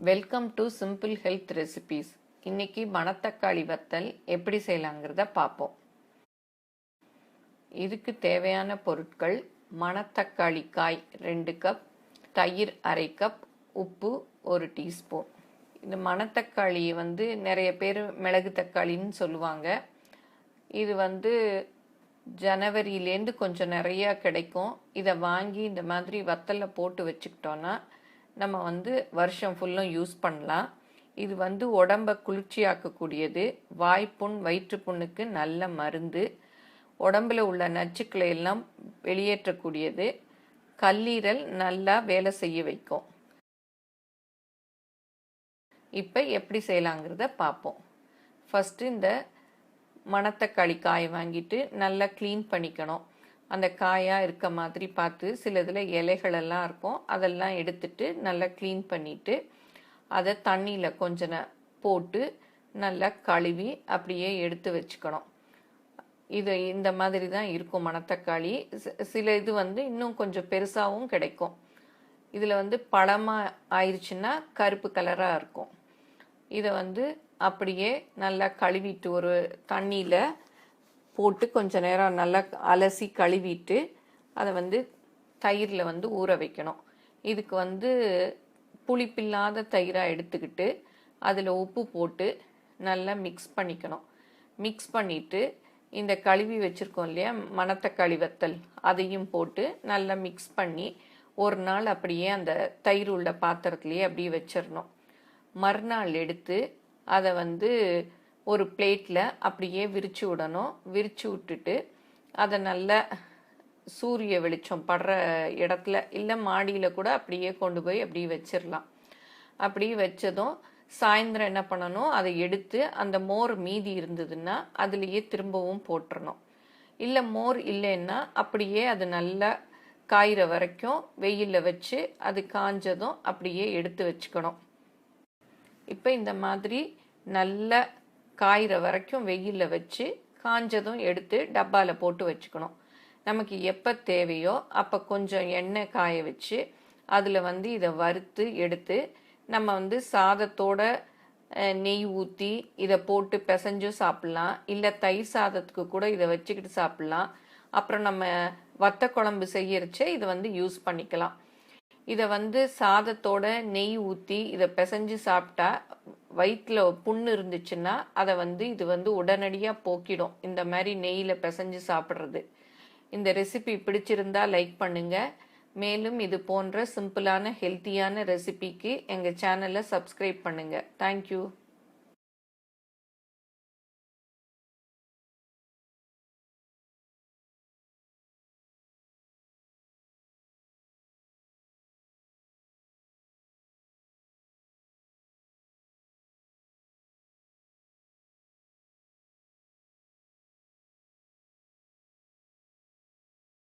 Welcome to simple health recipes. இன்னைக்கு மணத்தக்காளி வத்தல் எப்படி செய்யலாங்கிறத பார்ப்போம். இதுக்கு தேவையான பொருட்கள்: மணத்தக்காளி காய் 2 கப், தயிர் 1/2 கப், உப்பு 1 டீஸ்பூன். இந்த மணத்தக்காளி நிறைய பேர் மிளகு தக்காளின்னு சொல்லுவாங்க. இது ஜனவரியிலேருந்து கொஞ்சம் நிறையா கிடைக்கும். இதை வாங்கி இந்த மாதிரி வத்தலில் போட்டு வச்சுக்கிட்டோன்னா நம்ம வருஷம் ஃபுல்லும் யூஸ் பண்ணலாம். இது உடம்பை குளிர்ச்சியாக்கக்கூடியது, வாய்ப்புண் வயிற்றுப்புண்ணுக்கு நல்ல மருந்து, உடம்புல உள்ள நச்சுக்களை எல்லாம் வெளியேற்றக்கூடியது, கல்லீரல் நல்லா வேலை செய்ய வைக்கும். இப்போ எப்படி செய்யலாங்கிறத பார்ப்போம். ஃபஸ்ட்டு இந்த மணத்தக்காளி காயை வாங்கிட்டு நல்லா க்ளீன் பண்ணிக்கணும். அந்த காயாக இருக்க மாதிரி பார்த்து, சில இதில் இலைகளெல்லாம் இருக்கும், அதெல்லாம் எடுத்துட்டு நல்லா க்ளீன் பண்ணிவிட்டு அதை தண்ணியில் கொஞ்சம் போட்டு நல்லா கழுவி அப்படியே எடுத்து வச்சுக்கணும். இது இந்த மாதிரி தான் இருக்கும் மணத்தக்காளி. சில இது இன்னும் கொஞ்சம் பெருசாகவும் கிடைக்கும். இதில் பழமாக ஆயிடுச்சுன்னா கருப்பு கலராக இருக்கும். இதை அப்படியே நல்லா கழுவிட்டு ஒரு தண்ணியில் போட்டு கொஞ்ச நேரம் நல்லா அலசி கழுவிட்டு அதை தயிரில் ஊற வைக்கணும். இதுக்கு புளிப்பில்லாத தயிராக எடுத்துக்கிட்டு அதில் உப்பு போட்டு நல்லா மிக்ஸ் பண்ணிக்கணும். மிக்ஸ் பண்ணிவிட்டு இந்த கழுவி வச்சுருக்கோம் இல்லையா மணத்தக்காளி வத்தல், அதையும் போட்டு நல்லா மிக்ஸ் பண்ணி ஒரு நாள் அப்படியே அந்த தயிர் உள்ள பாத்திரத்துலேயே அப்படியே வச்சிடணும். மறுநாள் எடுத்து அதை ஒரு பிளேட்டில் அப்படியே விரித்து விடணும். விரித்து விட்டுட்டு அதை நல்லா சூரிய வெளிச்சம் படுற இடத்துல இல்லை மாடியில் கூட அப்படியே கொண்டு போய் அப்படியே வச்சிடலாம். அப்படி வச்சதும் சாயந்தரம் என்ன பண்ணணும், அதை எடுத்து அந்த மோர் மீதி இருந்ததுன்னா அதுலேயே திரும்பவும் போட்டுறணும். இல்லை மோர் இல்லைன்னா அப்படியே அது நல்லா காயிற வரைக்கும் வெயிலில் வச்சு அது காஞ்சதும் அப்படியே எடுத்து வச்சுக்கணும். இப்போ இந்த மாதிரி நல்லா காயிற வரைக்கும் வெயிலில் வச்சு காஞ்சதும் எடுத்து டப்பாவில் போட்டு வச்சுக்கணும். நமக்கு எப்போ தேவையோ அப்போ கொஞ்சம் எண்ணெய் காய வச்சு அதில் இதை வறுத்து எடுத்து நம்ம சாதத்தோட நெய் ஊற்றி இதை போட்டு பிசைஞ்சும் சாப்பிட்லாம். இல்லை தயிர் சாதத்துக்கு கூட இதை வச்சுக்கிட்டு சாப்பிட்லாம். அப்புறம் நம்ம வத்த குழம்பு செய்யறச்சே இதை யூஸ் பண்ணிக்கலாம். இதை சாதத்தோட நெய் ஊற்றி இதை பிசைஞ்சு சாப்பிட்டா வயிற்றில் புண்ணு இருந்துச்சுன்னா அதை இது உடனடியாக போக்கிடும். இந்த மாதிரி நெய்யில் பிசைஞ்சு சாப்பிட்றது. இந்த ரெசிபி பிடிச்சிருந்தா லைக் பண்ணுங்கள். மேலும் இது போன்ற சிம்பிளான ஹெல்த்தியான ரெசிபிக்கு எங்கள் சேனலை சப்ஸ்கிரைப் பண்ணுங்கள். தேங்க்யூ.